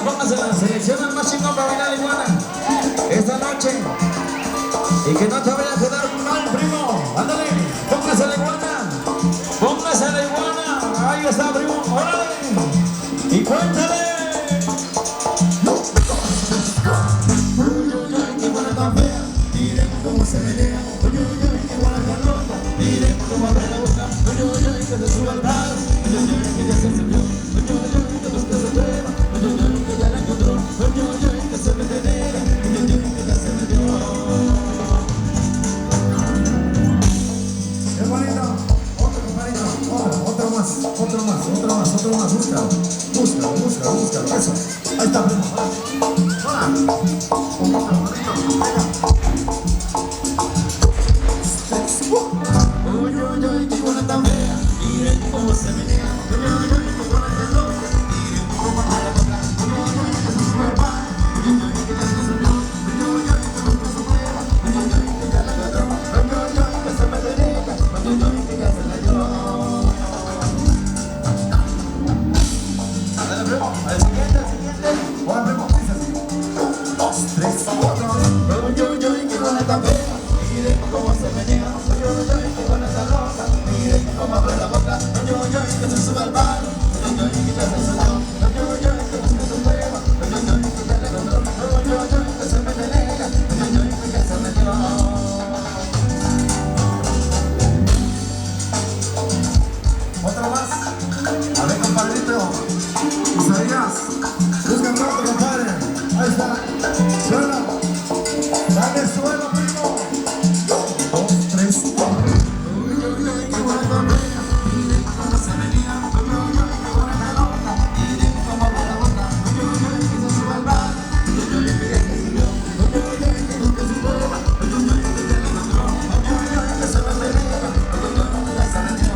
Póngasela, selecciona el más chingón para bailar iguana esta noche. Y que no te vaya a quedar mal, primo. Ándale, póngase la iguana. Póngase la iguana. Ahí está, primo. Órale. Y cuéntale. Qué iguana tan fea. Miren cómo se menea. Qué iguana tan loca. Miren cómo abre la boca. Que se sube al bar. Que ya se encendió. Que busca su prueba. Que ya la encontró. Que se mete negra. Que ya se metió. Es bonito. Otro compadrito. Otro más. Búscalo. Eso. Ahí está, primo. Hola. Qué iguana tan fea. Miren cómo se menea. Qué iguana tan loca. Miren cómo abre la boca. Que se sube al bar. Que ya se encendió. Que busca su prueba. Que ya la agarró. Que se mete negra. Que ya se la llevó. Dale, primo. Al siguiente. Hola, primo. Dice así. 2, 3, 4. Qué iguana tan fea. Miren cómo se menea. Qué iguana tan loca. Miren cómo abre la boca. Que se sube al bar. Que ya se encendió. Que busca su prueba. Que ya la encontró. Que se mete negra. Que ya se metió. Otro más. A ver, compadrito. Isaías. Búscame otro, compadre. Ahí está. Suena. Dale suelo, primo. 2, 3, 4. Qué iguana tan fea. Miren cómo se menea. Qué iguana tan loca. Miren cómo abre la boca. Que se sube al bar. Que ya se encendió. Que busca su prueba. Que ya la encontró. Que se mete negra. Que ya se metió.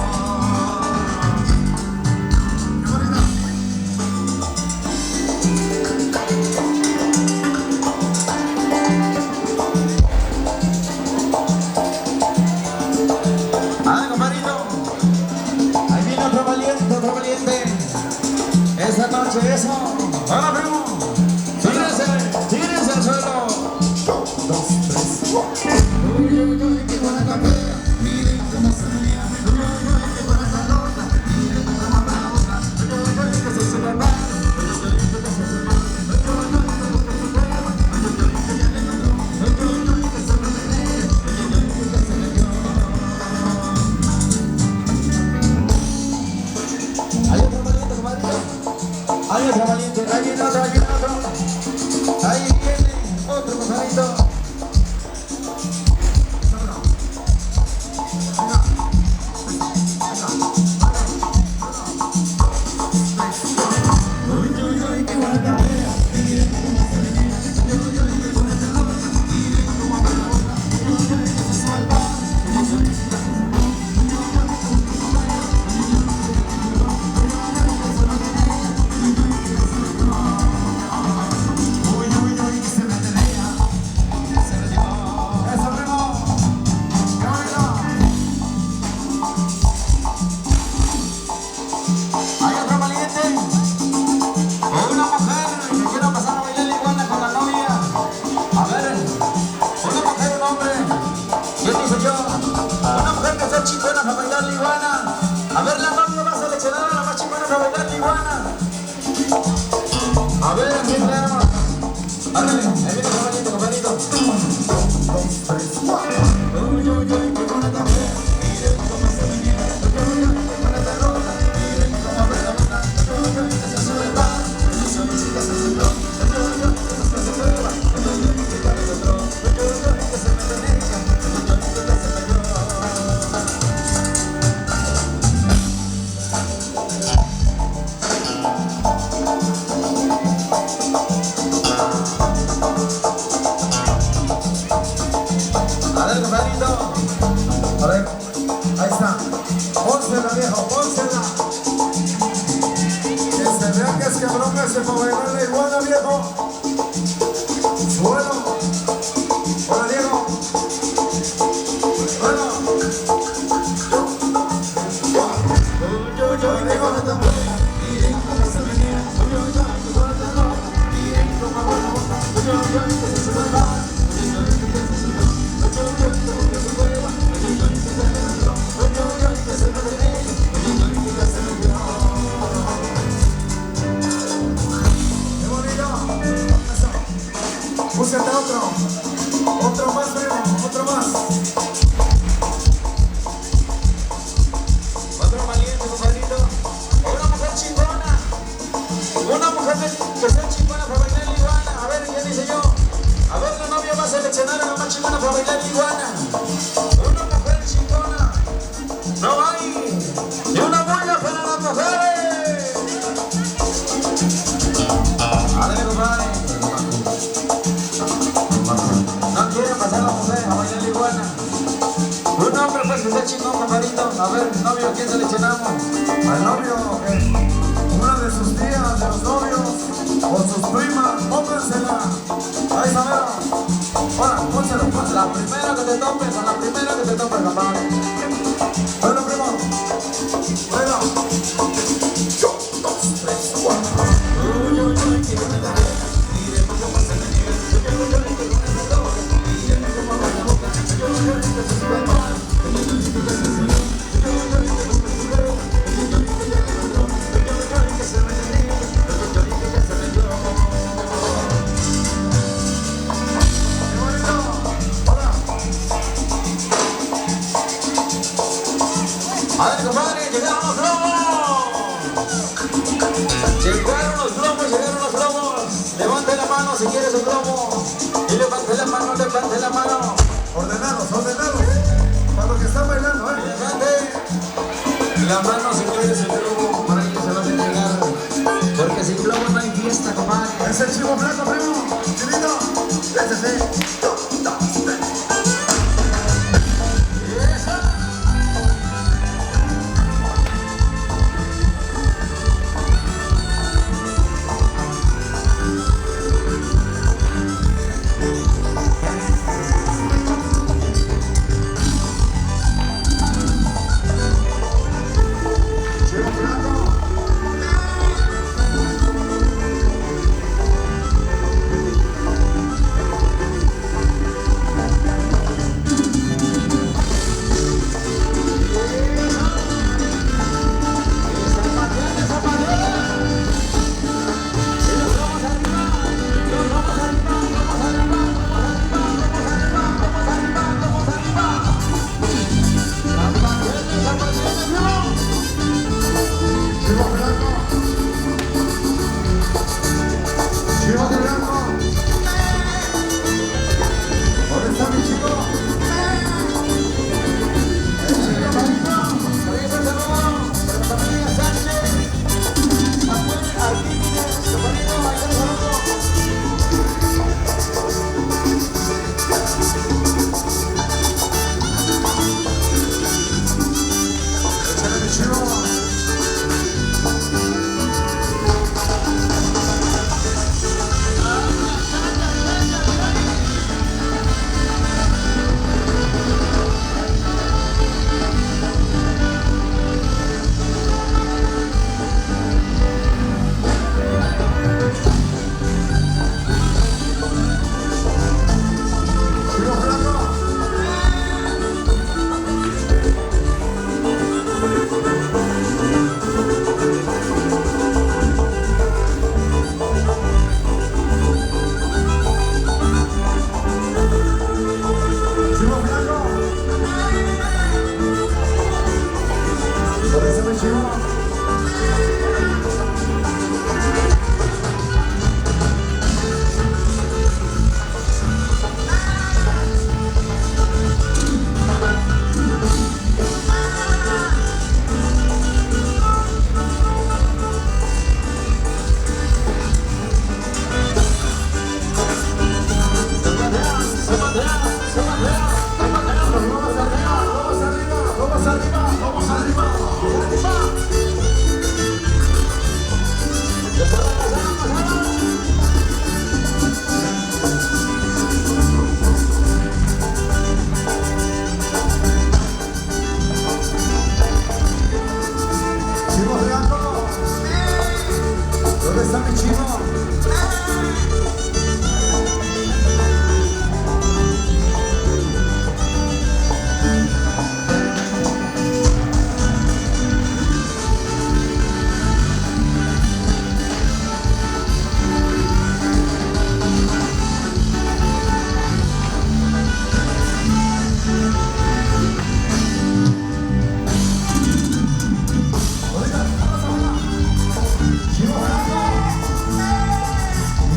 ¡Ay, compadrito! Ahí viene otro valiente. Esta noche, eso. ¡Hola, primo! ¡Tírense al suelo! 2, 3, 4. Qué iguana tan fea. Miren cómo se menea. Qué iguana tan loca. Miren cómo abre la boca. Que se sube al bar. Que ya se encendió. Que busca su prueba. Que ya la encontró. Que se mete negra. Que ya se metió. Hay otro valiente, compadrito. Hay otro valiente. Ahí viene otro. Ahí viene otro, compadrito. Qué iguana tan fea. Miren cómo se menea. Qué iguana tan loca. Miren cómo abre la boca. Que se sube al bar. Que ya se encendió. Que busca su prueba. Que ya la encontró. Que se mete negra. Que ya se metió. Ándale, ahí viene compañito, compañito. 1, 2, 3, 4. Uy, uy, uy, qué bonita mujer. Miren cómo se menea. Uy, uy, uy, qué bonita rola. Miren cómo abre la boca. Uy, uy, uy, esa sube el bar. Esa solicita se subió. Uy, uy, uy, esa se se prueba. Uy, uy, uy, que para el otro. Uy, uy, uy, que se me bendiga. Uy, uy, uy, que se me dio. A ver, compadrito. A ver, ahí está. Pónsela, viejo, pónsela. Que se vea que es cabrón ese para bailar la iguana, viejo. Suelo. Hola, Diego. Bueno. Uy, uy, uy, qué bonita mujer. Miren cómo se menea. Uy, uy, uy, qué bonita rola. Miren cómo abre la boca. Uy, uy, uy, que se sube el bar. Uy, uy, uy, que se subió. Uy, uy, uy, que se prueba. Uy, uy, uy, que se me dio. Uy, uy, uy, que se me bendiga. Uy, uy, uy, que se me dio. Qué bonito. Eso. Búscate otro. Otro más, primo. Otro más. Otro valiente, compadrito. Una mujer chingona. Una mujer que sea chingona para bailar la iguana. A ver, ¿qué dice yo? A ver, la novia va a seleccionar a la más chingona para bailar la iguana. Una mujer chingona. No hay ni una bulla para las mujeres. A ver, compadre. No quiere pasar la mujer a bailar la iguana. Un hombre pues que sea chingón, compadrito. A ver, novio, ¿a quién seleccionamos? Al novio, una de sus tías, de los novios, o sus primas, póngansela. Ahí está, mero. Ahora, pónselo, pónselo. La primera que te topes, a la primera que te topes, compadre. Bueno, primo. Bueno. 1, 2, 3, 4. Uy, uy, uy, qué bonita mujer. Miren cómo se menea. Uy, uy, uy, qué bonita rola. Miren cómo abre la boca. Uy, uy, uy, que se sube el mar. Uy, uy, uy, que se subió. Uy, uy, uy, que se me subió. Uy, uy, uy, que ya me dio. Uy, uy, uy, que se me bendiga. Uy, uy, uy, que ya se me dio. Qué bonito. Hola. A ver, compadre, llegaron los globos. Llegaron los globos, llegaron los globos. Levante la mano si quieres un globo. Y levante la mano, levante la mano. Ordenados, ordenados. Para los que están bailando, Y levante la mano si quieres el globo. Para que se lo hacen llegar. Porque sin globo no hay fiesta, compadre. Es el chivo blanco, primo. Chinito. Ese sí. 1, 2, 3. Chivo blanco.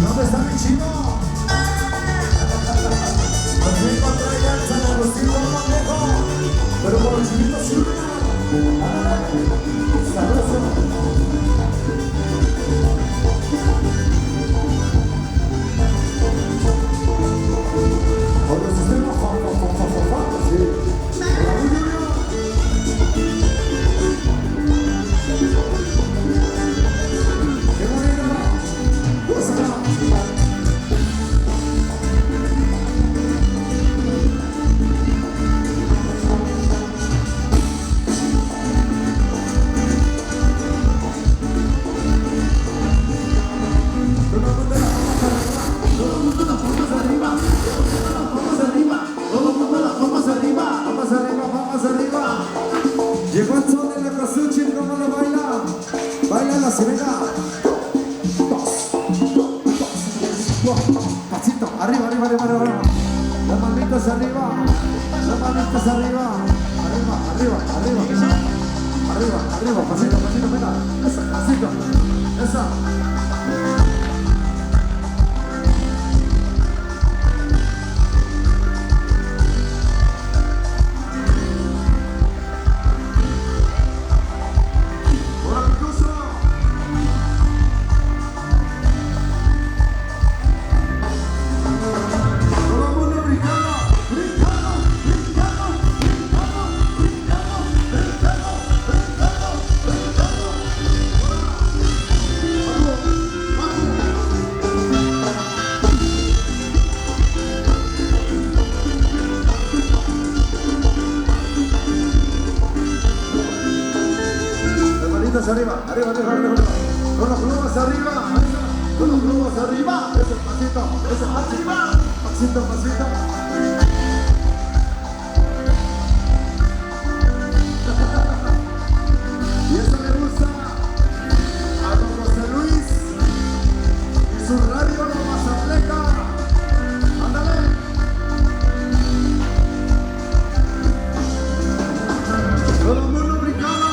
¿Dónde está mi chino? Aquí encontré ya el San Agustín más lejos, pero por el chinito sí. Sabroso. Por el sistema, sí. ¡Qué bonito! Llegó el son de la casuchi, ¿cómo lo baila? Baila la sirena. Pasito, arriba, arriba, arriba, arriba. Las manitas arriba. Las manitas arriba. Arriba, arriba, arriba. Arriba, arriba, pasito, pasito, venga. Esa, pasito. Esa. Arriba, arriba, arriba, arriba, arriba. Con los plumas arriba, con los plumas arriba. Ese pasito, ese arriba. Pasito, pasito. Y eso le gusta a don José Luis y su radio La Mazatleca. Ándale. Todo el mundo brincando.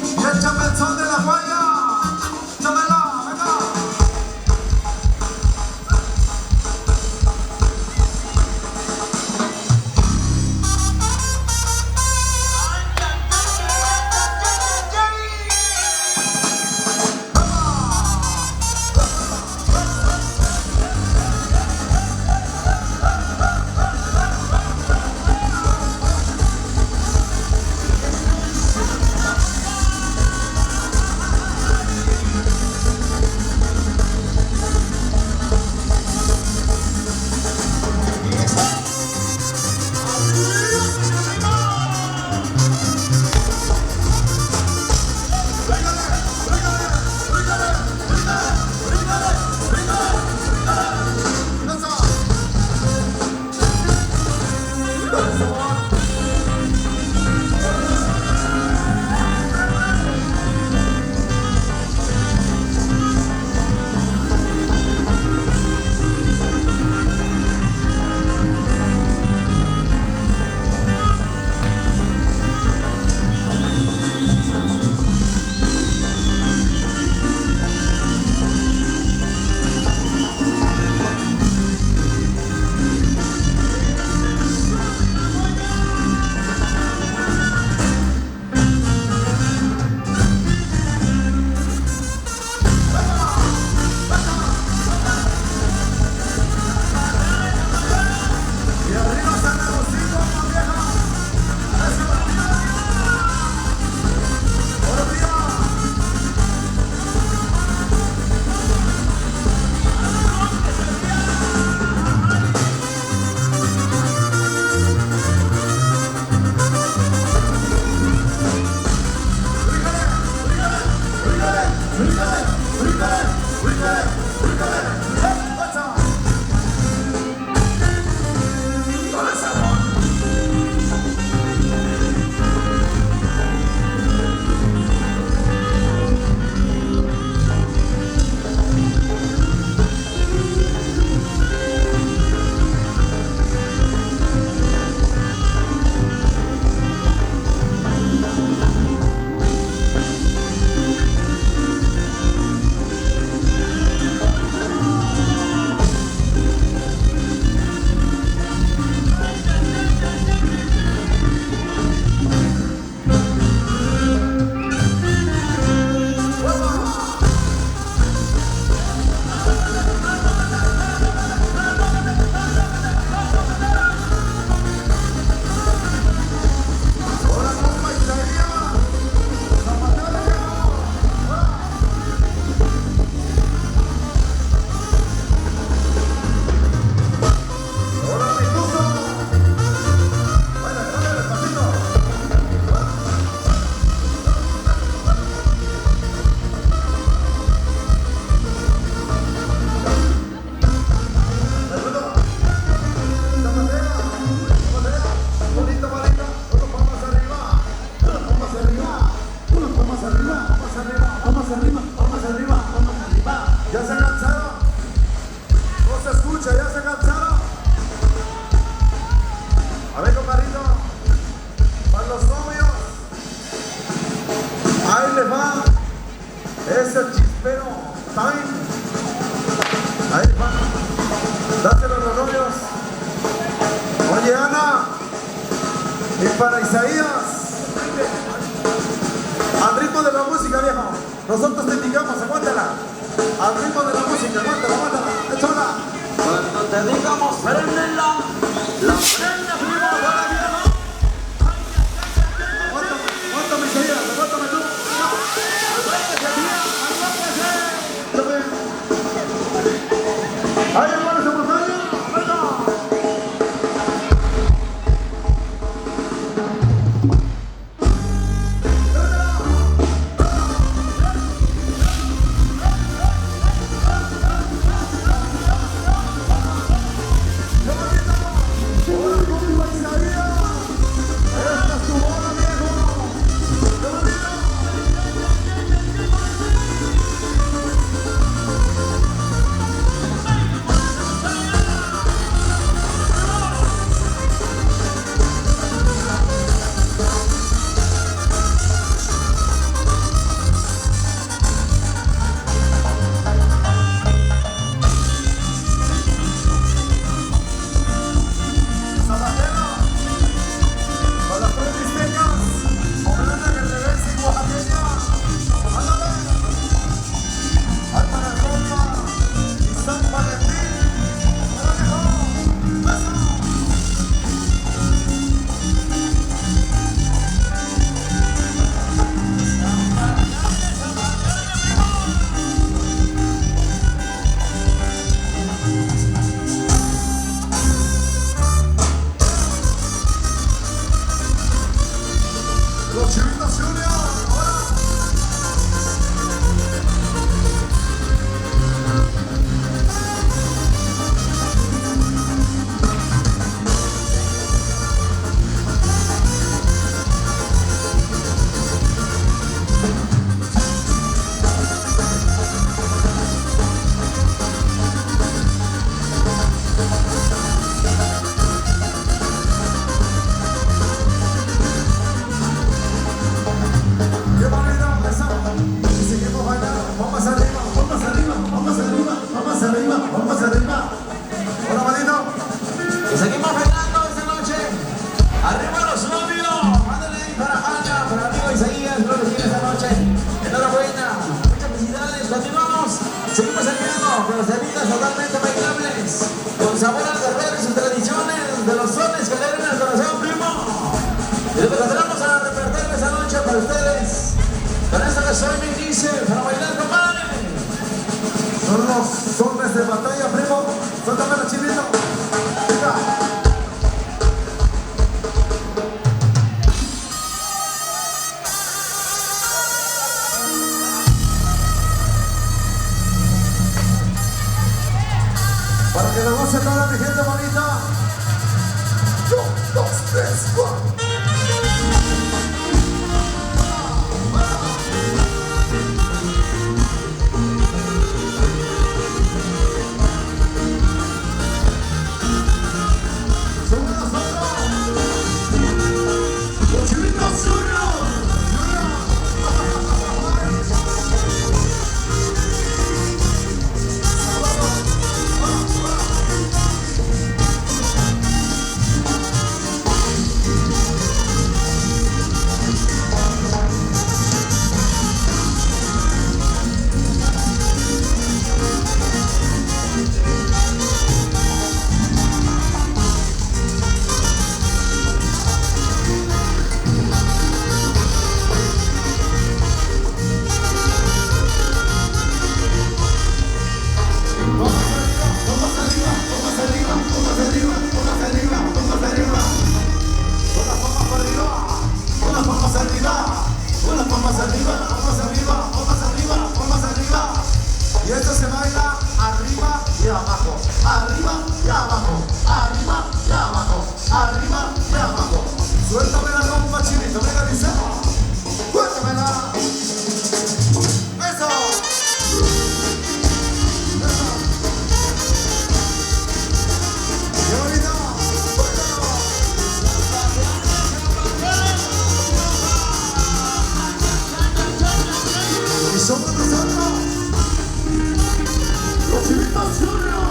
Y échame el son de la guaya. Échamela, venga. ¿Ya se cansaron? ¿No se escucha? ¿Ya se cansaron? A ver, compadrito, para los novios, ahí les va ese chispero time. Ahí va, dáselo a los novios. Oye, Ana, y para Isaías, al ritmo de la música, viejo. Nosotros te indicamos, aguántala. Al ritmo de la música, aguántala, aguántala. Échala. Cuando te digamos préndela, la prende primo de la vieja. Aguántame, Isaías, aguántame tú. ¡Ay, hermano, se montaña! ¡Venga! ¡Ahora, cómo Isaías! la goce toda mi gente bonita. 1, 2, 3, 4. Y esto se baila arriba y abajo, arriba y abajo, arriba y abajo, arriba y abajo. Suéltamela con un machinito, venga, dice. Suéltamela. Eso. Qué bonito. Y somos nosotros. Los Chilitos Junior.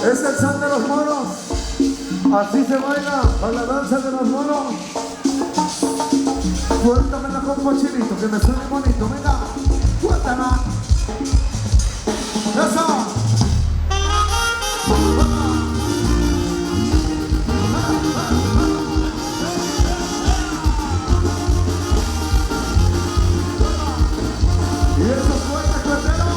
Es el son de los moros. Así se baila a la danza de los moros. Suéltamela con Pochilito, que me suene bonito. Venga, suéltala. Eso. Y eso suelta, cuetero.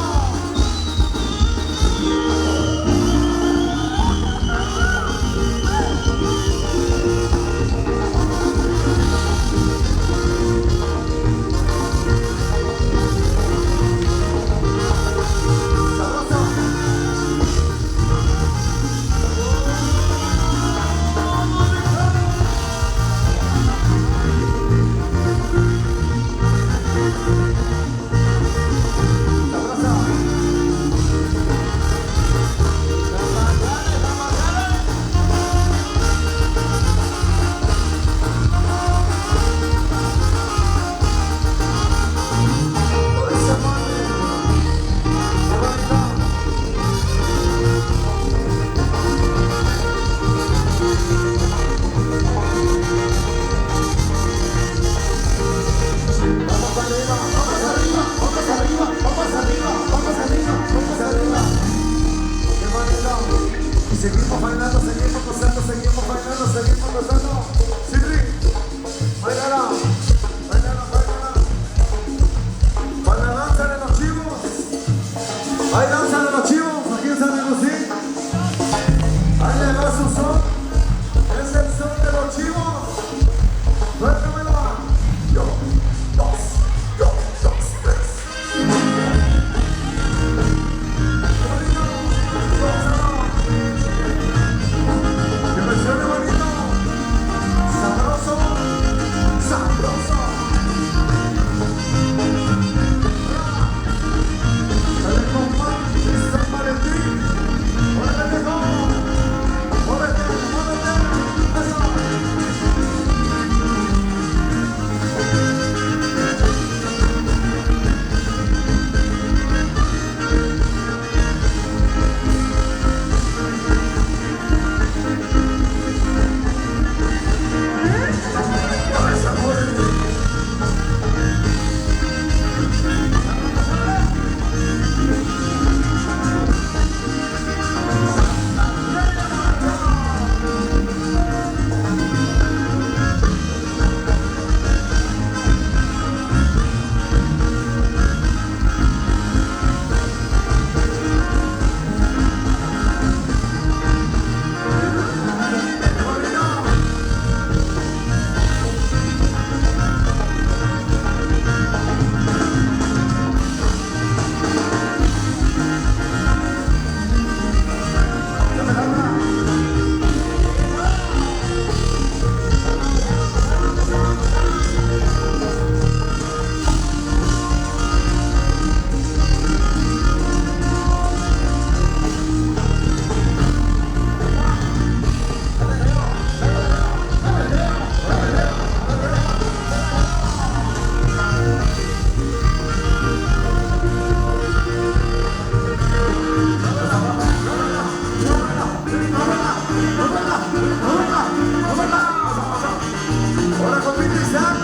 Ahora con mi Cristian.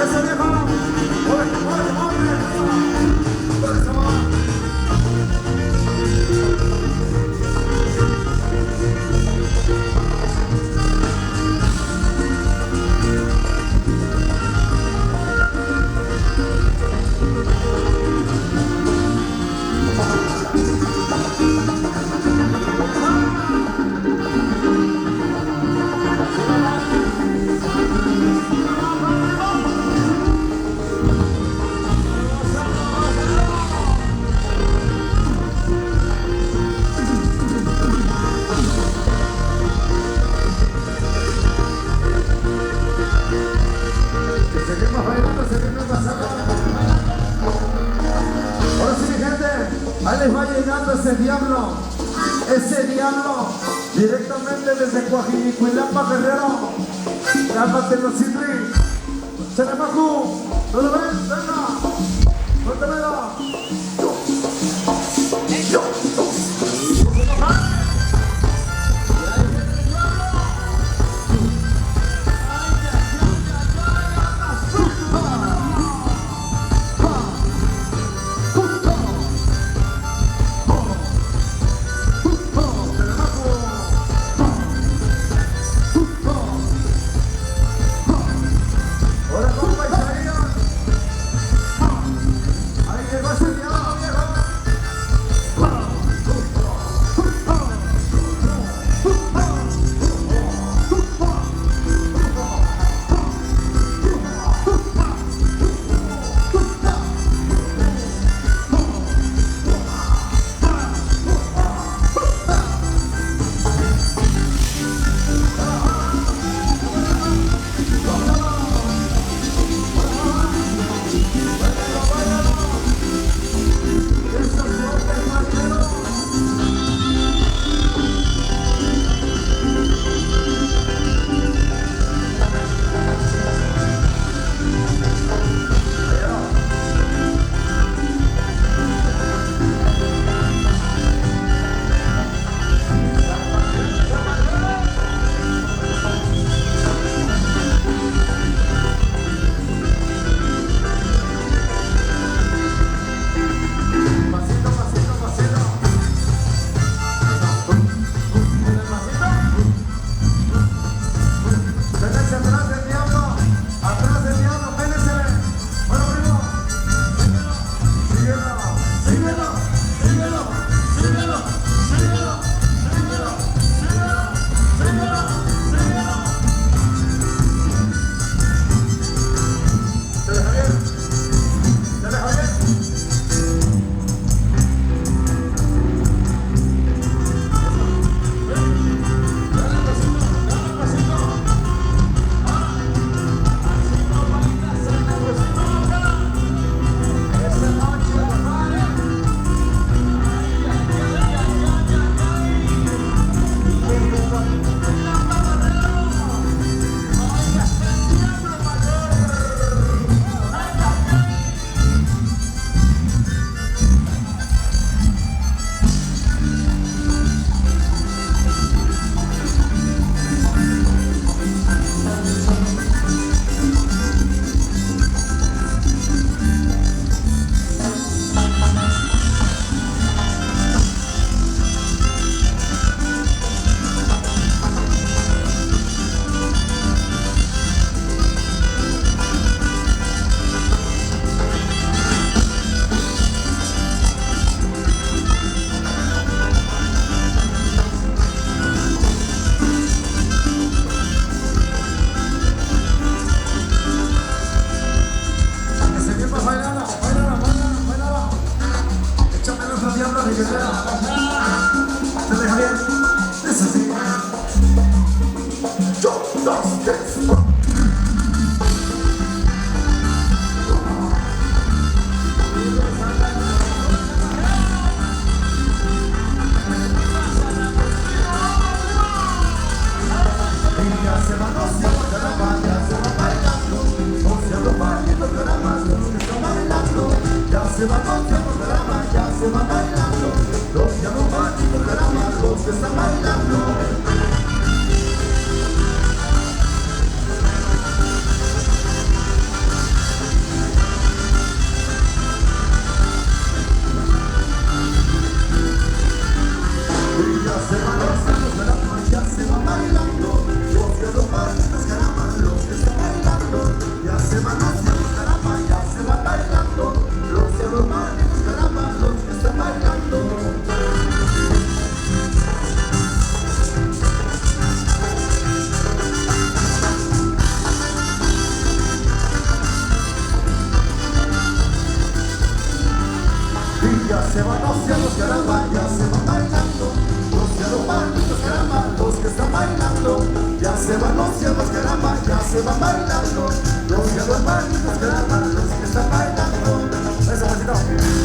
Ese viejo. Muévete, muévete, muévete. Por eso va. Seguimos bailando, seguimos pasando. Ahora sí, mi gente, ahí les va llegando ese diablo, directamente desde Coajimalpa, Guerrero. Cálmate los Sidri, Chanamacu, ¿no lo ven? Venga, suéltamela. se van confiando de la malla, se van bailando. Los ya no van ni de la malla, los que están bailando. se van los cielos, caramba, ya se van bailando. Los cielos malditos, caramba, los que están bailando. Ya se van los cielos, caramba, ya se van bailando. Los cielos malditos, caramba, los que están bailando. Eso, pasito.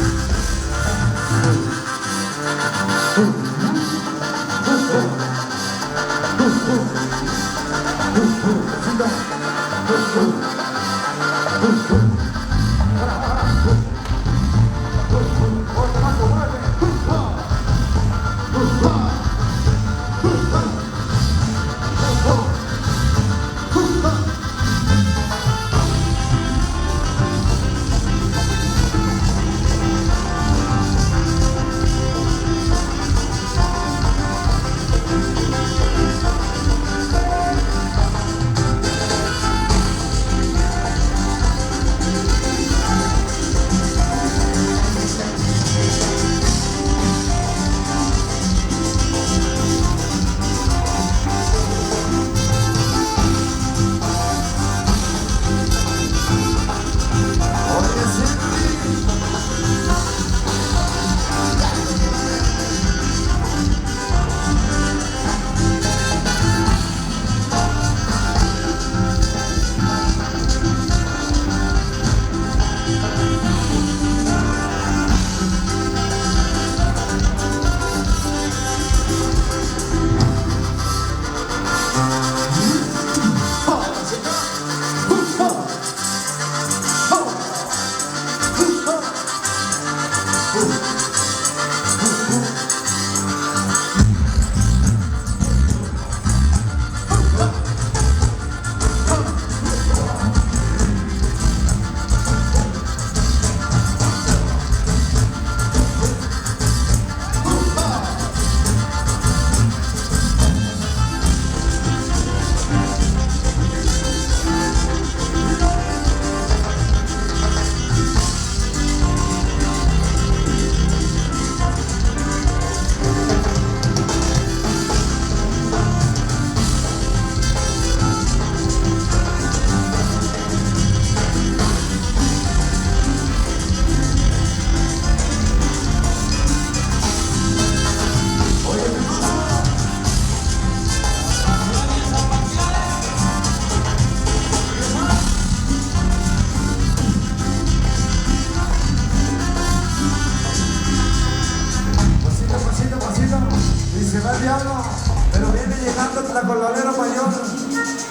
Pero viene llegando el tlacololero mayor.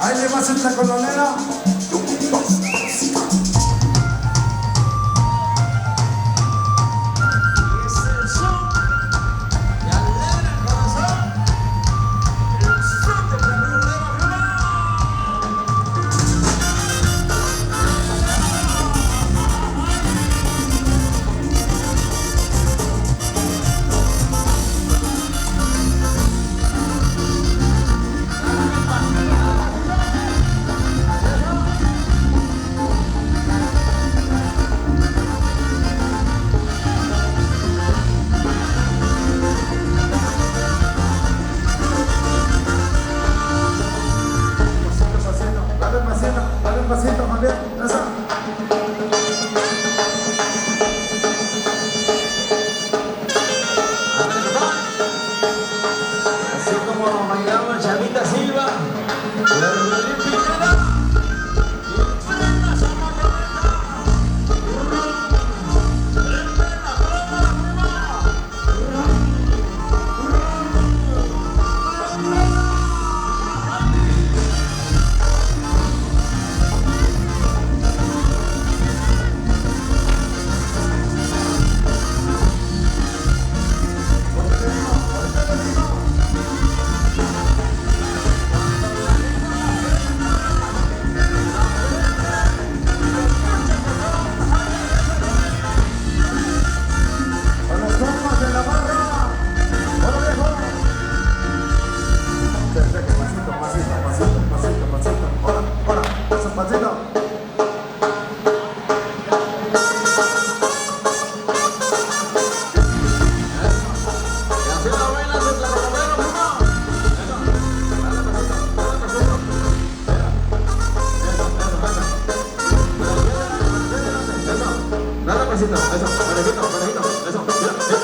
Ahí le vas el tlacololero. Dale un pasito más bien, eso. Así como bailaba Chavita Silva, Berlín Pineda, y prenda su motoneta, prende la palma eso, parejito, eso, mira,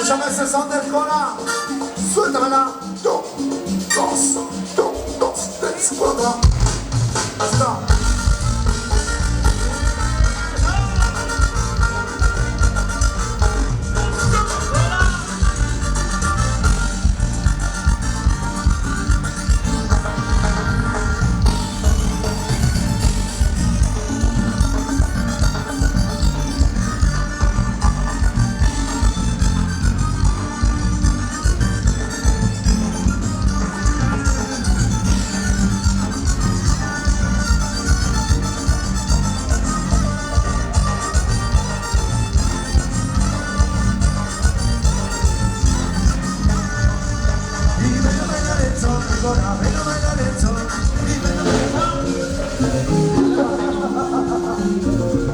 Escúchame ese sound del Cora. Suéltamela. 1, 2, 3, 4. Hasta.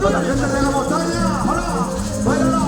Con la gente de la montaña, ¡hola! ¡Báilalo!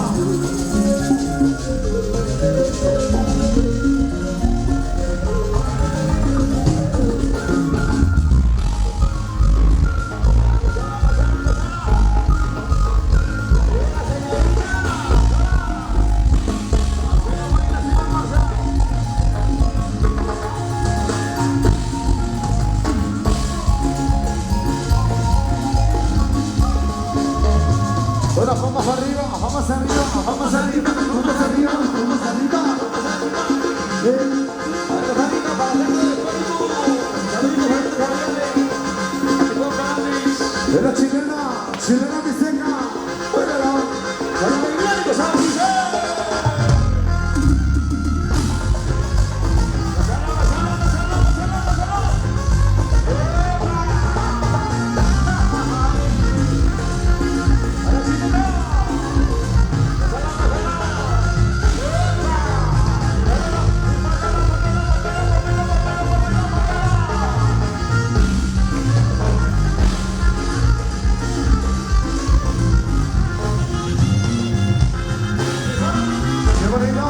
Bueno, vamos arriba, vamos arriba, vamos arriba, vamos arriba, vamos arriba. De la chilena, chilena biseca. Bueno, qué bonito.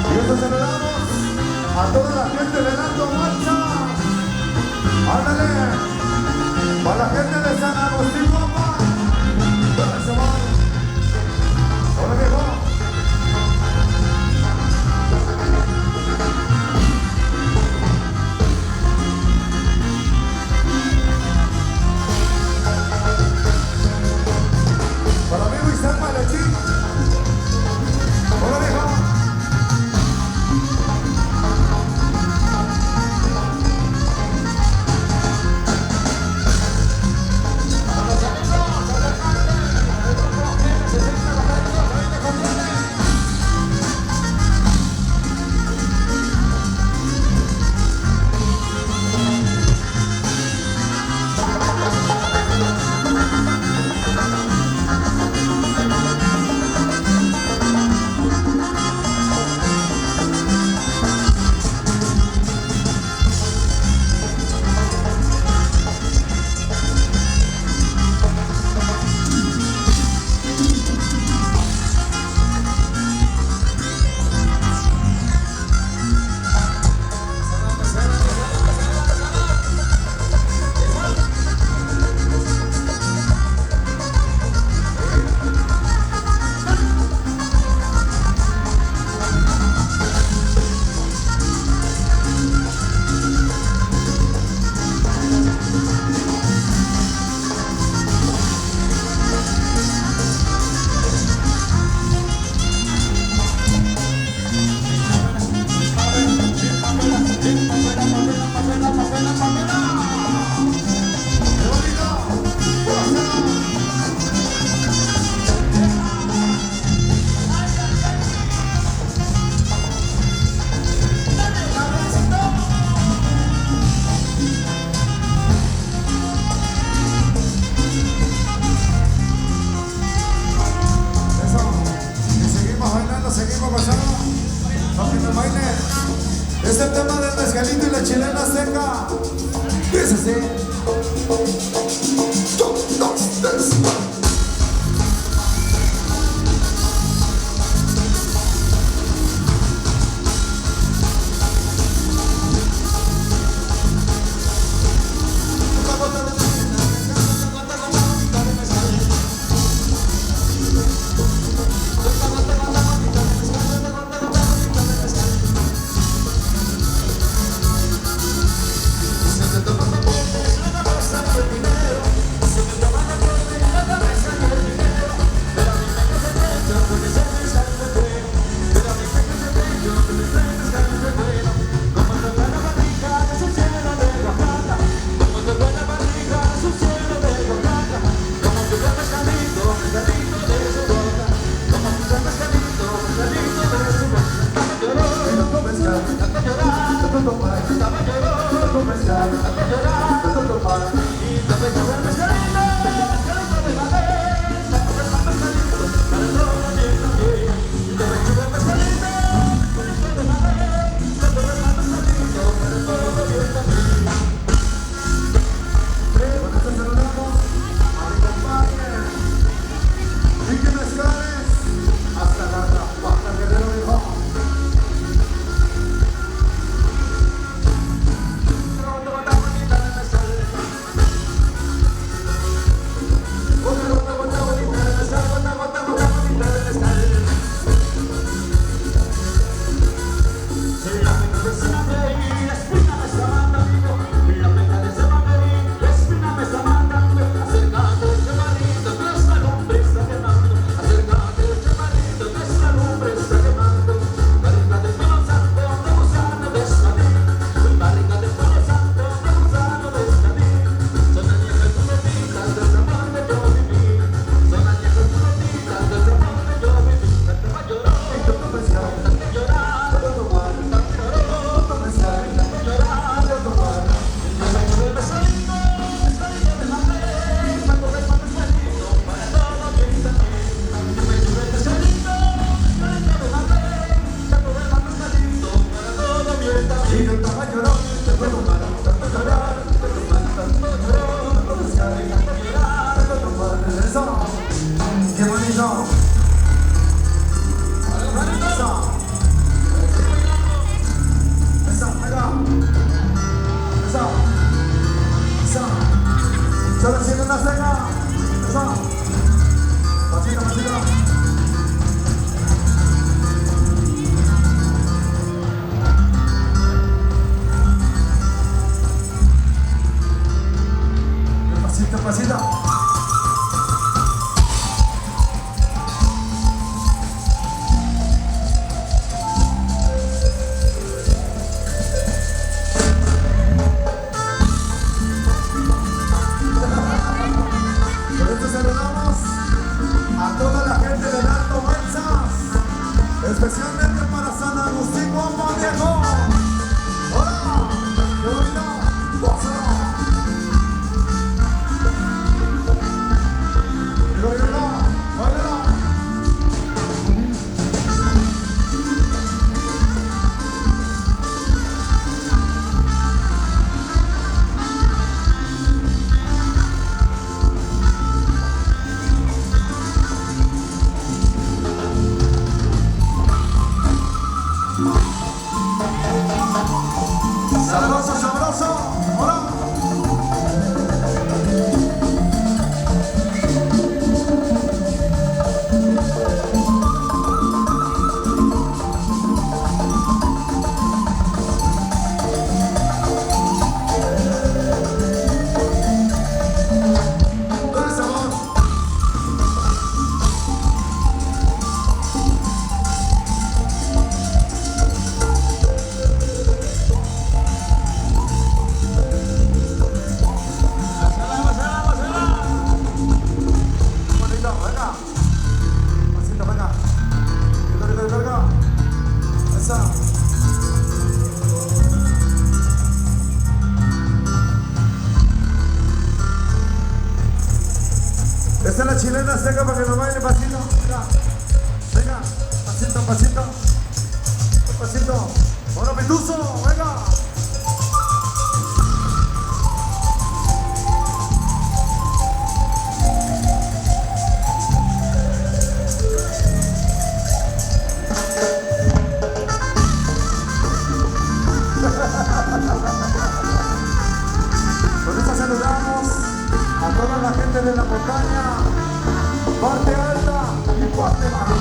Y esto celebramos a toda la gente de Alto Marcha. Ándale. Para la gente de San Agustín, guapa. Eso va. Hola, viejo. Para mi amigo Isaac Malechín. Hola, viejo. Seguimos gozando, para que me baile. Es el tema del mezcalito y la chilena seca. Es así. 1, 2, 3. Especialmente para San Agustín Guambo Viejo. ¡Hola! ¡Qué bonito! ¡Gózalo! ¡Gózalo! ¡Gózalo! ¡Sabroso, sabroso! ¡Hola! Todo el sabor. Bonito, venga. Pasito, venga. Venga. Esa. Esta es la chilena seca para que me baile pasito. Venga. Venga. Pasito, pasito. Pasito. Bueno, Petuso, venga. Con esto saludamos a toda la gente de la montaña, parte alta y parte baja.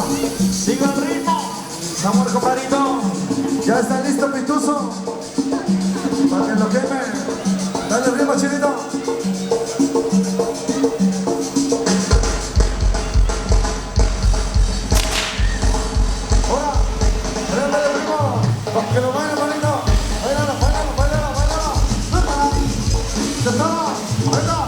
Sigue el ritmo. Vamos, compadrito. Ya está listo, Pituso. Para que lo queme. Dale ritmo, chinito. Ahora, préndale el ritmo. Para que lo baile, bonito. Bailalo, bailalo, bailalo, bailalo. Suéltala. Suéltala. Baila.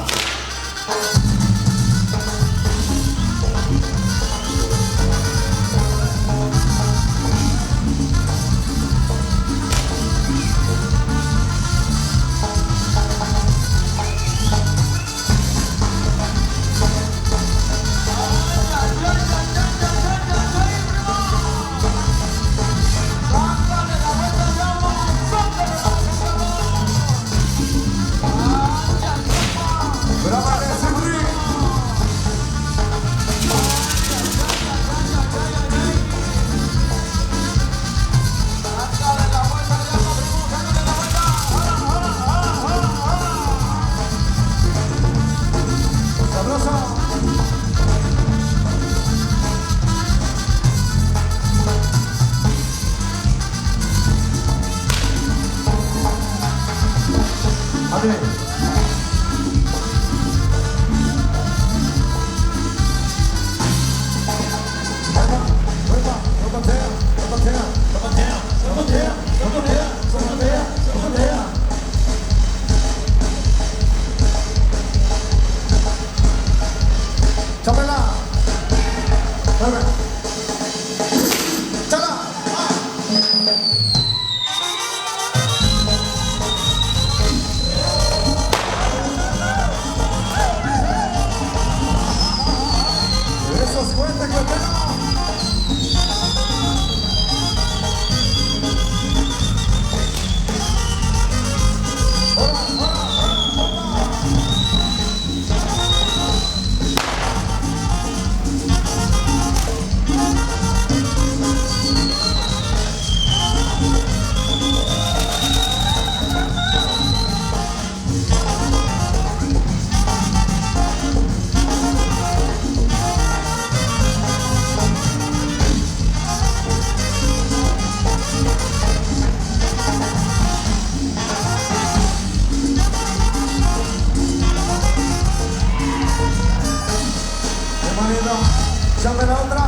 Échame la otra,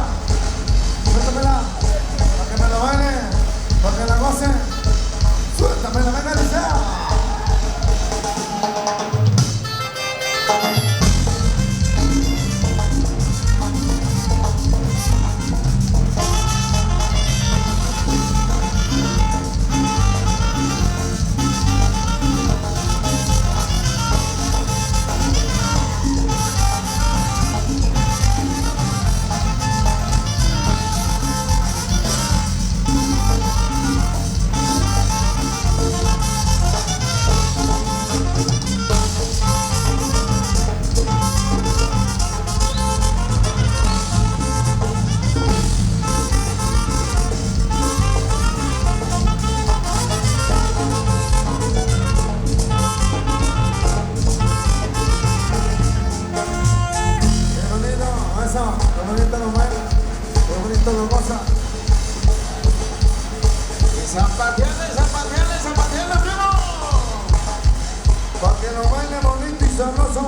suéltamela, para que me la baile, para que la goce, suéltamela, venga, desea. Qué bonito lo baila, qué bonito lo goza. Zapateale, primo. Para que lo baile bonito y sabroso.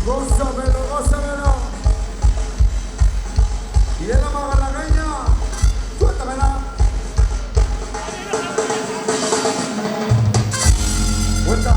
Gózamelo, gózamelo. Y es la magalagaña. Suéltamela. Vuelta.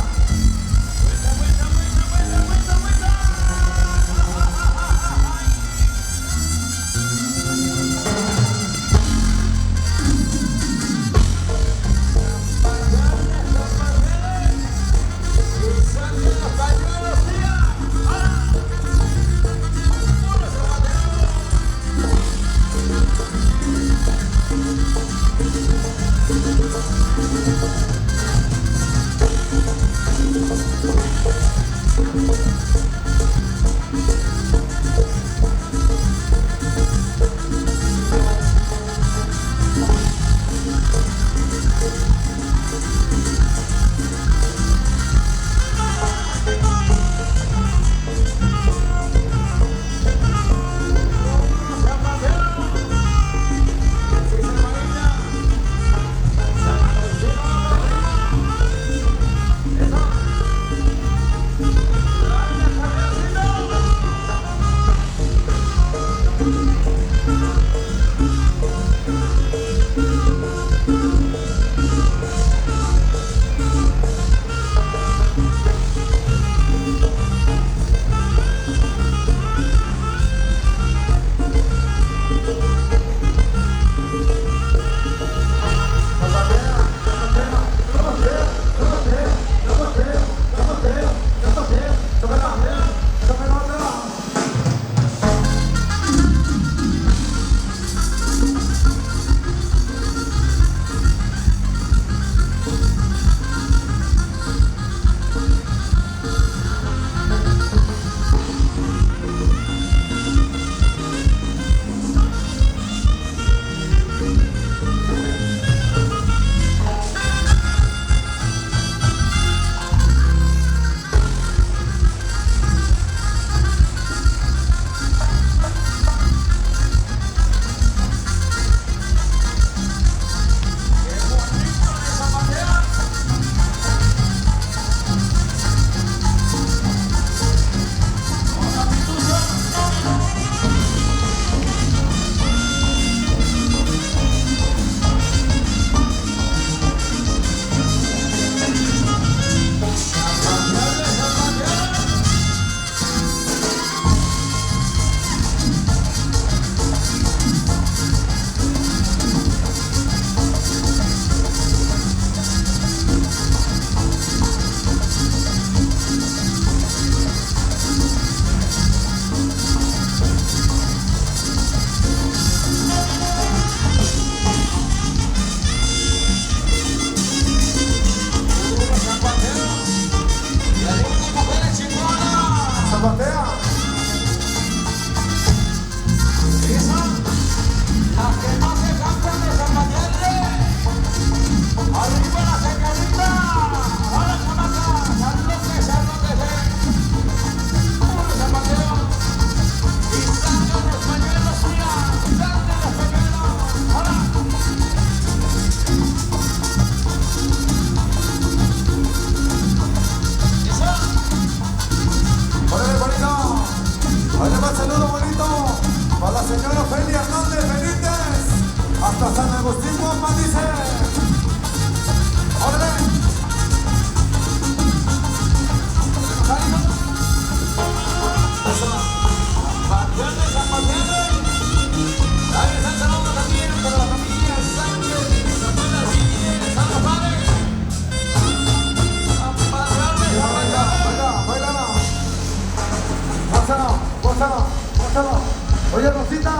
Oye, Rosita,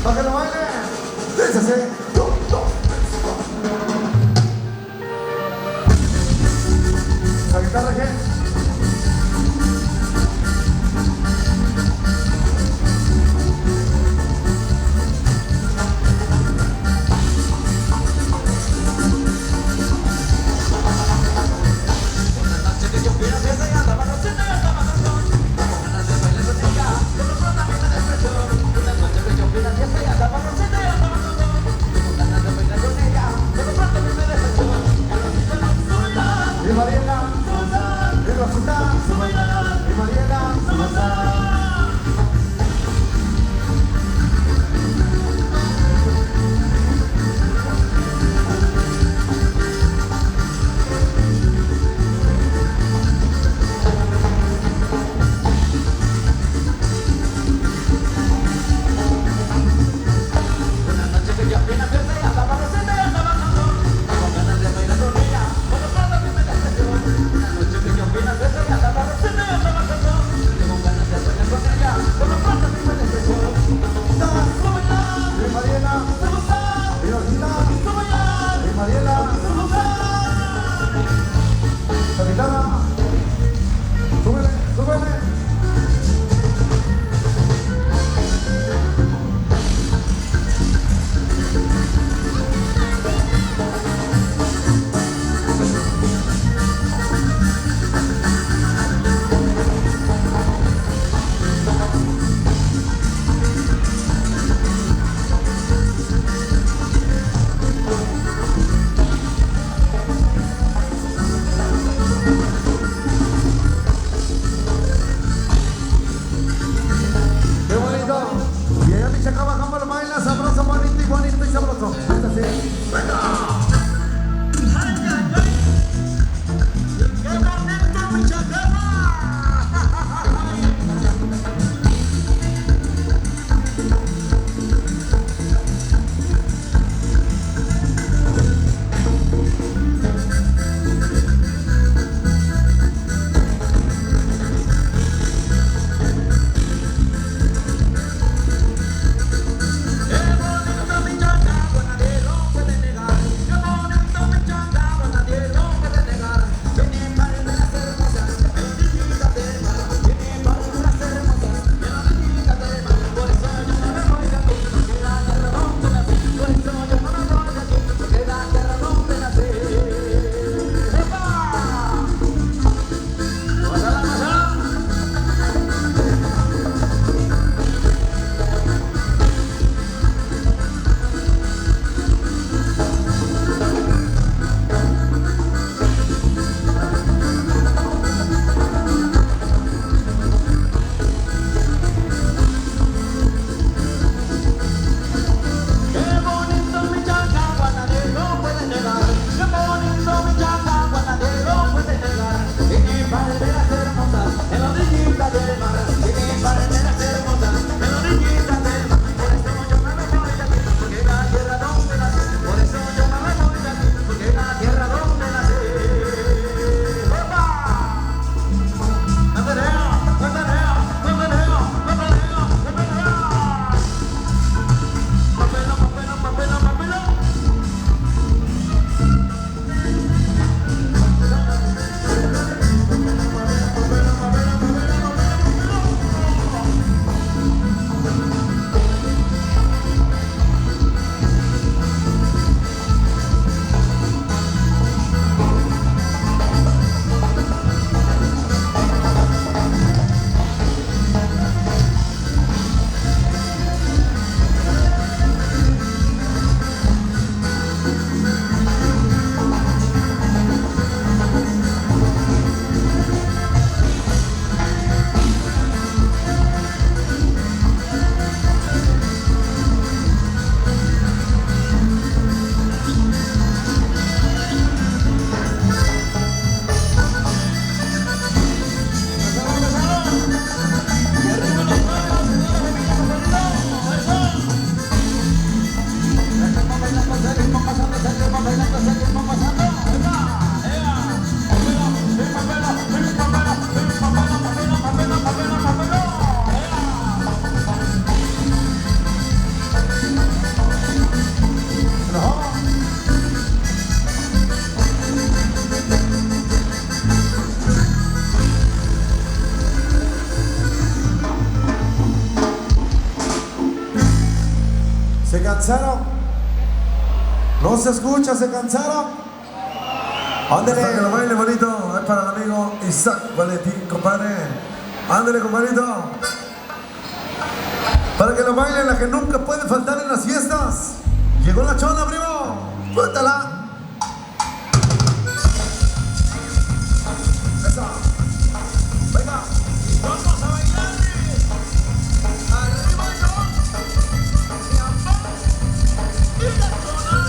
para que lo baile. Déjese. La guitarra, ¿qué? Y Mariela, y Rosita, y Mariela, Una noche que yo vine a verse y andaba recién cansaron? ¿No se escucha? ¿Se cansaron? Ándale. Para que lo baile bonito, es para el amigo Isaac Valentín, compadre. Ándale, compadrito. Para que lo baile la que nunca puede faltar en las fiestas. Llegó la chona, primo. Cuéntala. Esa. Venga. Vamos a bailar. Arriba yo. Mi amor. Y la chona.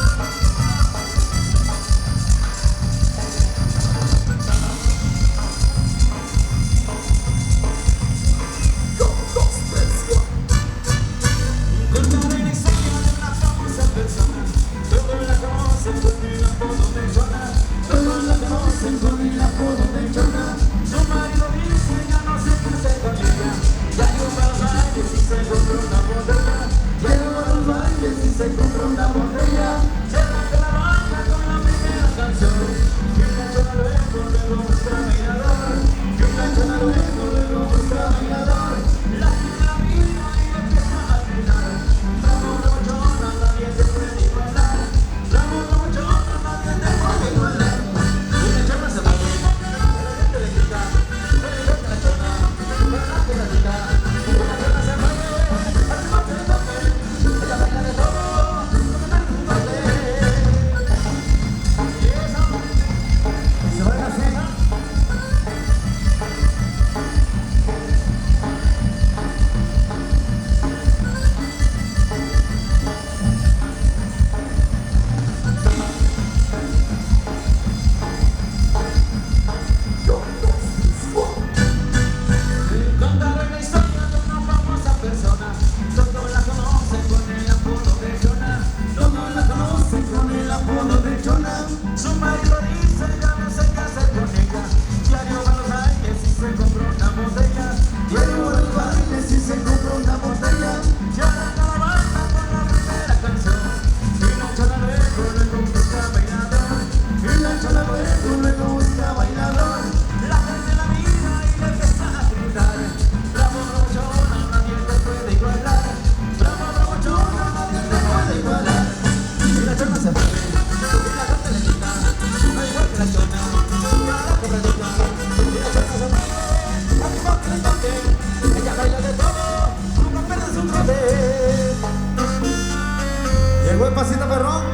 Llegó el pasito perrón.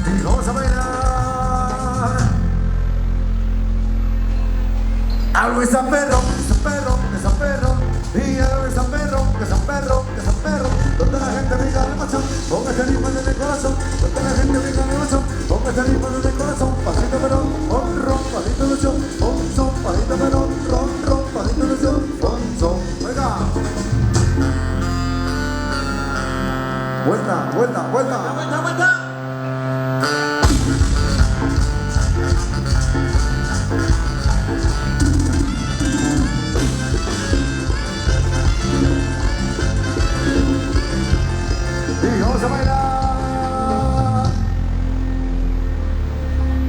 Y vamos a bailar. Algo es San Perro, es San Perro, es San Perro. Y algo es San Perro, que San Perro, que San Perro. Donde la gente venga de macho, ponga este ritmo en el corazón. Donde la gente venga de macho, ponga este ritmo en el corazón. Pasito perón, ron, pasito lucho, son, pasito perón, ron, pasito lucho, son. Venga. Vuelta, vuelta, vuelta. Vuelta, vuelta. Y vamos a bailar.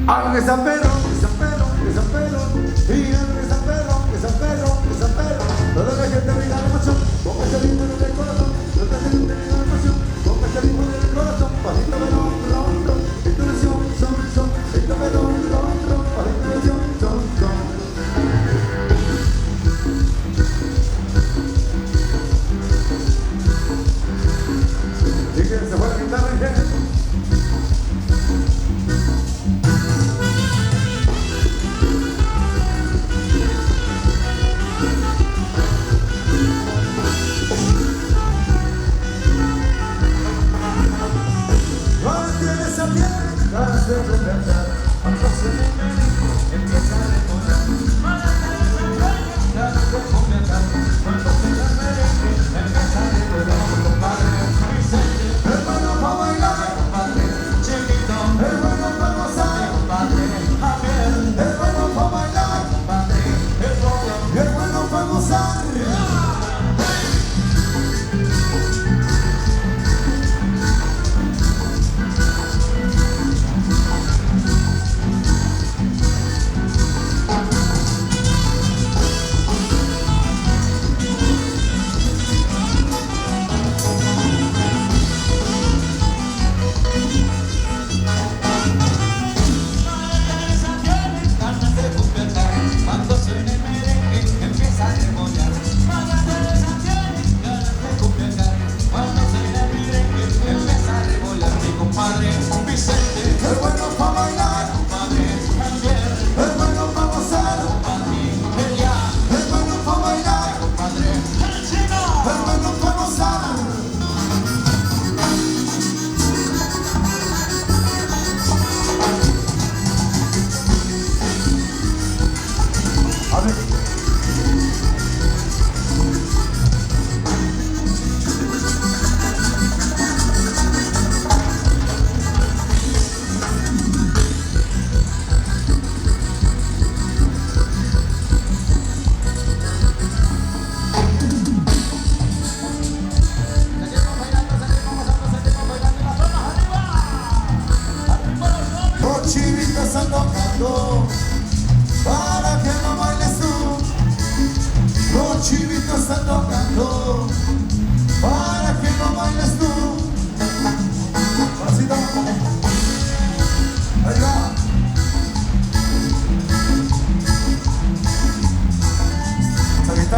Algo que San Pedro, que San Pedro, que San Pedro. Y algo que San Pedro, que San Pedro, que San Pedro. Toda la gente venga de macho, ponga este ritmo en el corazón. Toda la gente venga de macho, ponga este ritmo en el corazón. Pasito perón, ron, intuición, son. Pasito perón, ron, pasito son. Y que se fue la guitarra, gente.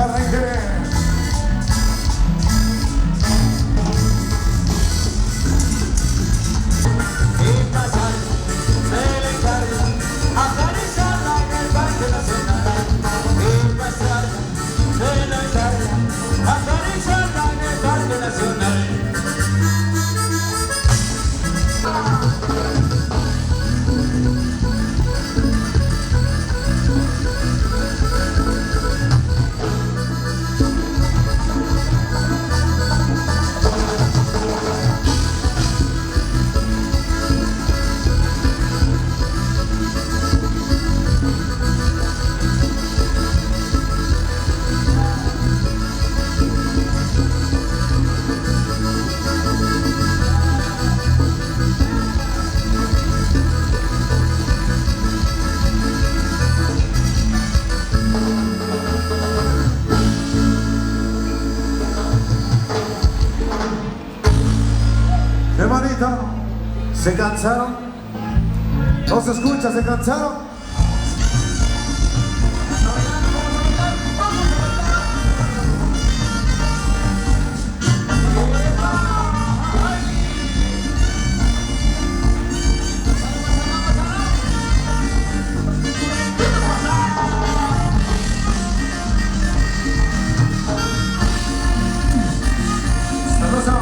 arranque. Y pasar, se le encarga, acariciarla en el Parque Nacional. Y pasar, se le encarga, acariciarla en el Parque Nacional. Hermanito, ¿se cansaron? ¿No se escucha? ¿Se cansaron? Sabroso.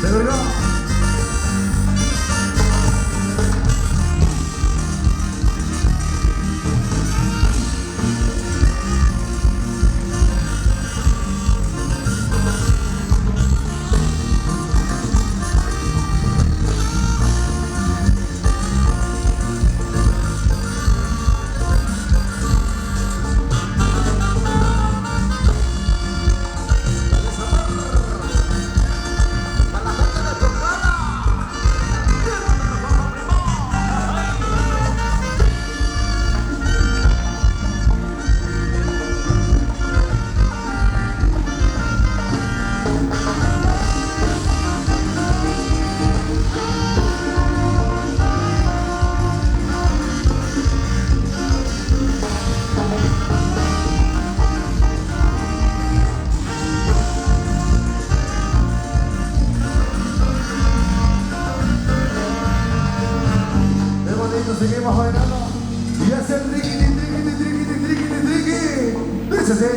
De verdad. Seguimos bailando y es el triqui, triqui, triqui, triqui, triqui. Dice así.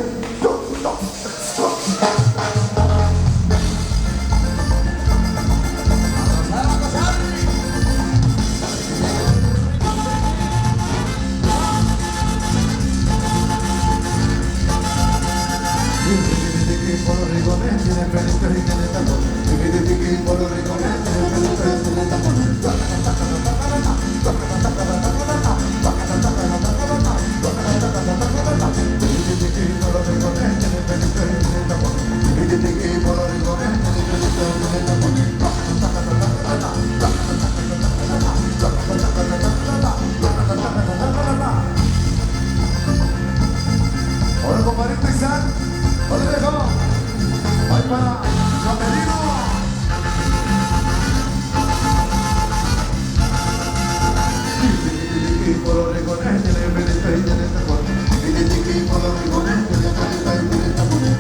Por los rincones tiene pelitos y tiene tacones. Por los rincones tiene pelitos y tiene tacones. Ahora compadrito Isaac, ¿dónde dejó? Ahí para Camerino. Por los rincones tiene pelito y tiene tacones. Por los rincones tiene pelito y tiene tacones.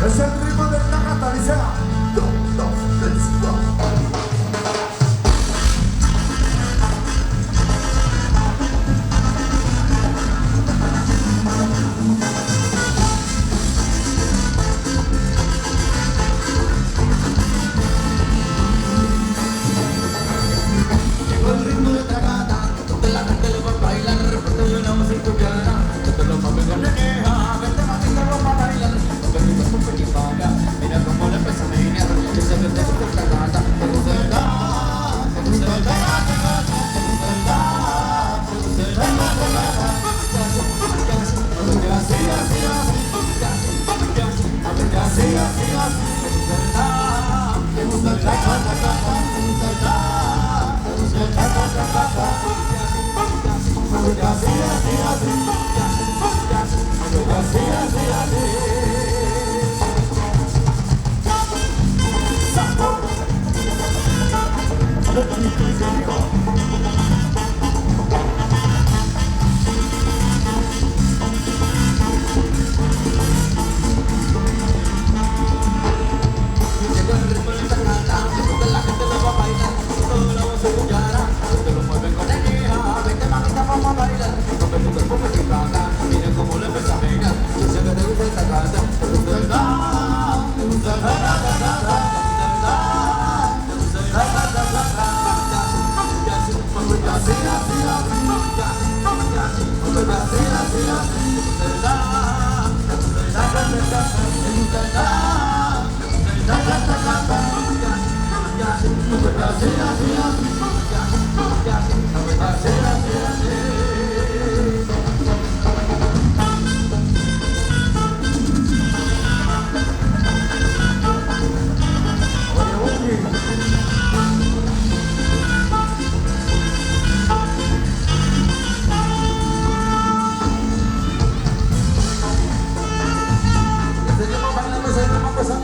Es el ritmo de la catalizada. 1, 2, 3, 4. El ritmo de tragada, donde la gente lo va a bailar, porque yo no sé tu cara, donde los papeles con neneja, vente mamita, vamos a bailar, porque mi cuerpo fue quien paga, mira cómo le empieza a menear, que se vende con tragada, te gusta el da, te gusta el da, te gusta el da, te gusta el da, así, así, así, así, así, así, te gusta el da, te gusta el da, te gusta el da.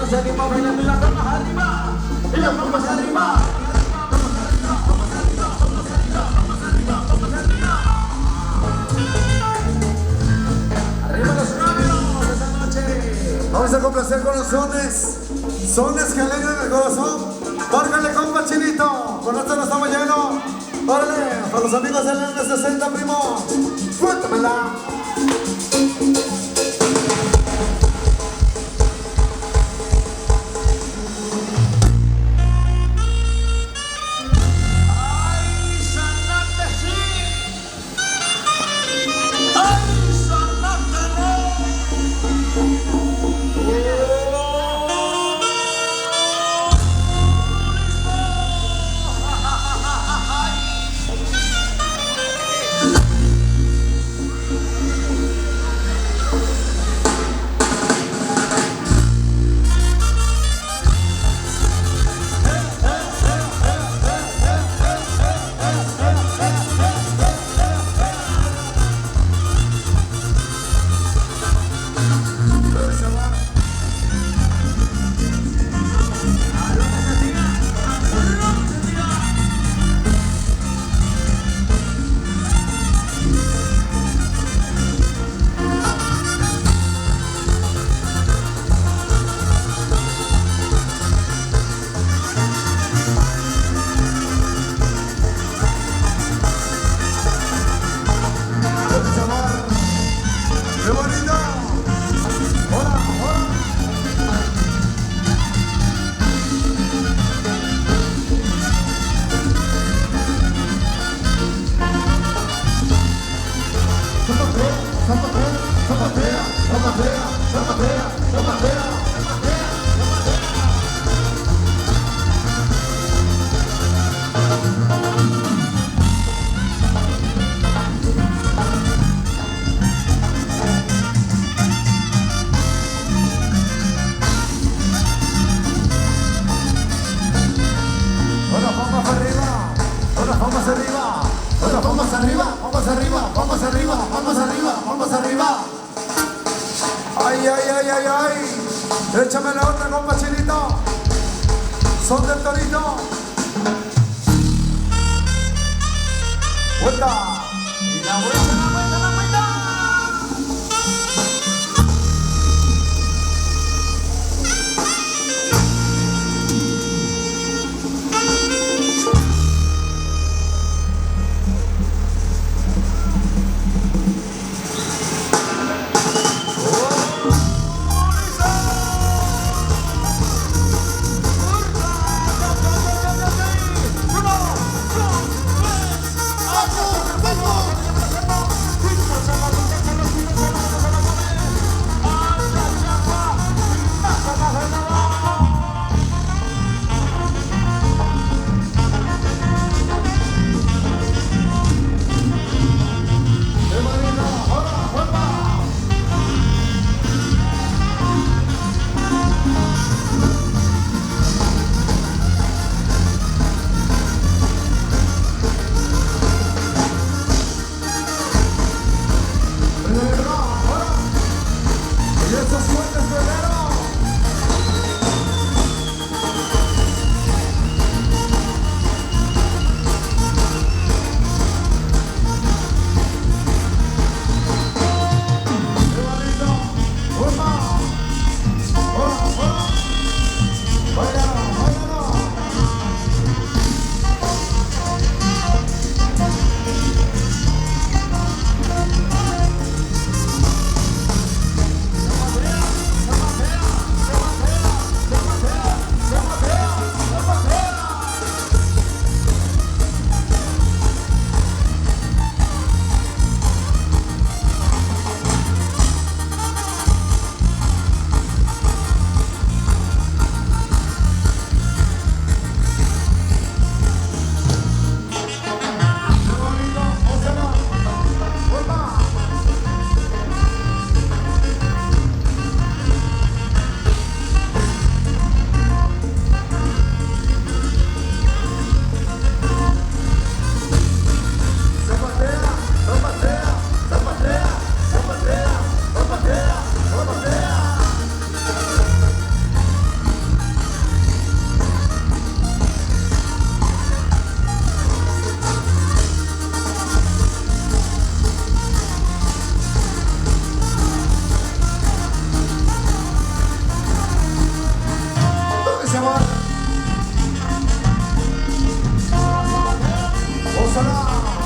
Seguimos bailando y las palmas arriba, y las palmas arriba. Arriba los novios esta noche. Vamos a complacer con los sones que alegran el corazón. Márcale, compa Chinito, con esto nos estamos yendo. Órale, para los amigos del N60, primo, suéltamela. Échame la otra, compa Chinito. Son del Torito. Vuelta. Y la vuelta, la vuelta, la vuelta. Y esos puentes guerreros. Qué bonito. ¡Uno! ¡Hola! ¡Báilalo!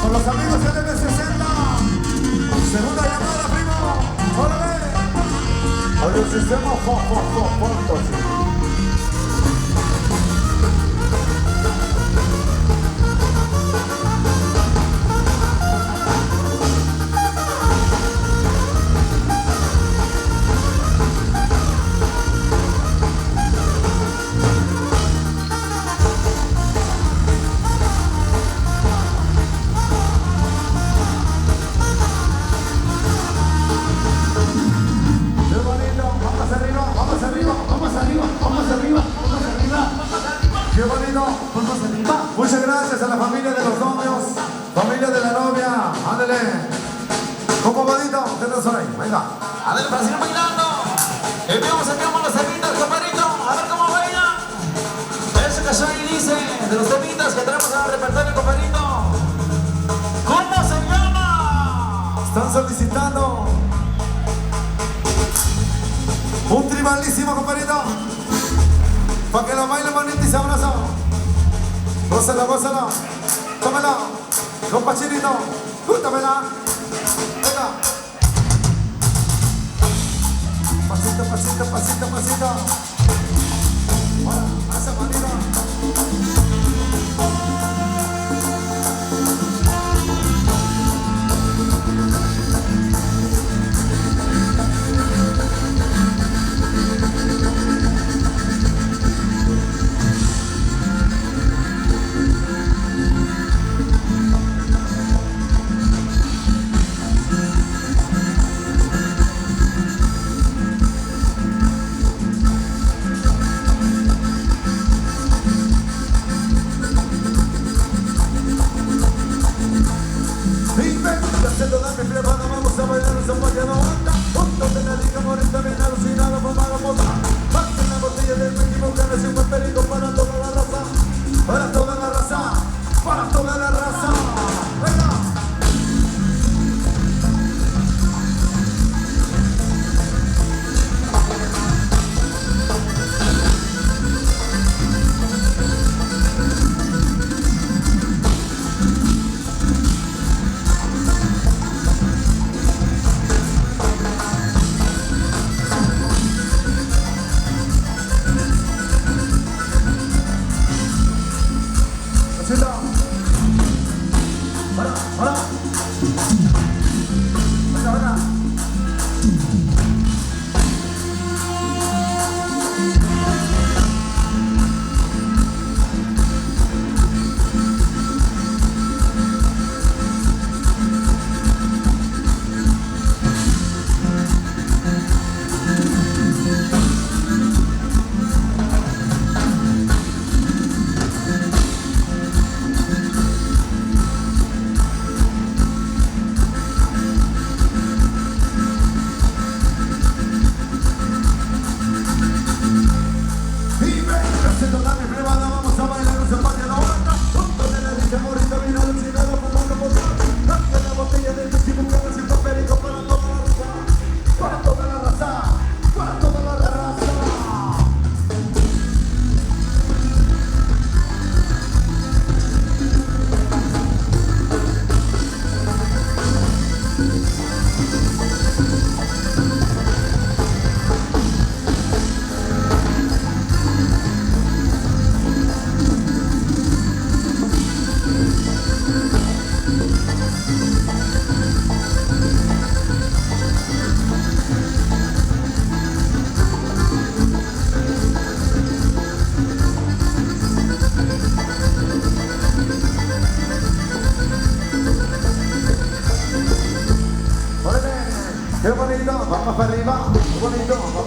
Con los amigos de LB60. Segunda llamada, primo. ¡Órale! Oye, el sistema ¡qué bonito! Muchas gracias a la familia de los novios, familia de la novia. Ándale. ¿Cómo bonito? Ustedes son ahí. Venga. Ándale, para seguir bailando. Enviamos los temitas, compadrito. A ver cómo bailan. Esa canción ahí dice de los temitas que tenemos en el repertorio, compadrito. ¿Cómo se llama? Están solicitando un tribalísimo, compadrito. Para que lo bailen bonito y sabroso. Gózalo, gózalo. Tómalo. Compa Chinito. Gústamela. Venga. Pasito, pasito, pasito, pasito. Ahora, hace manito.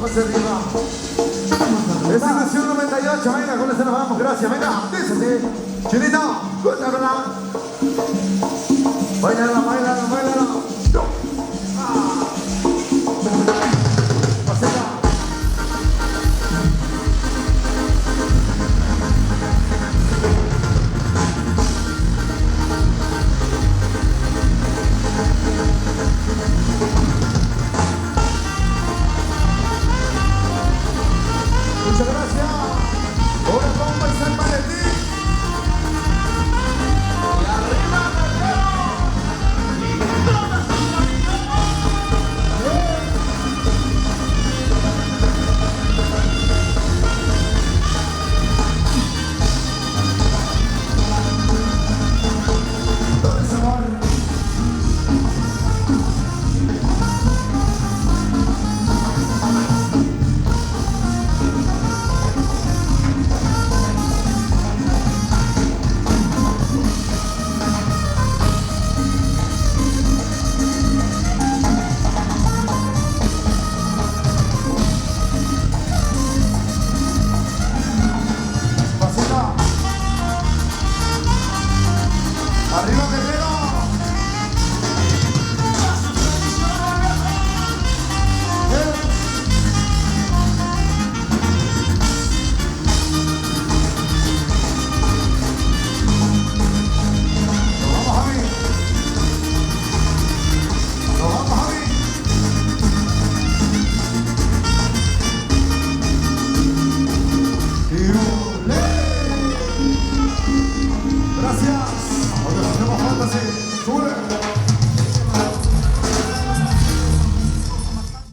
hacia arriba. Destinación 98, venga, con eso nos vamos, gracias, venga, dice así. Chinito, cuéntamela. Bailala, bailala, bailala.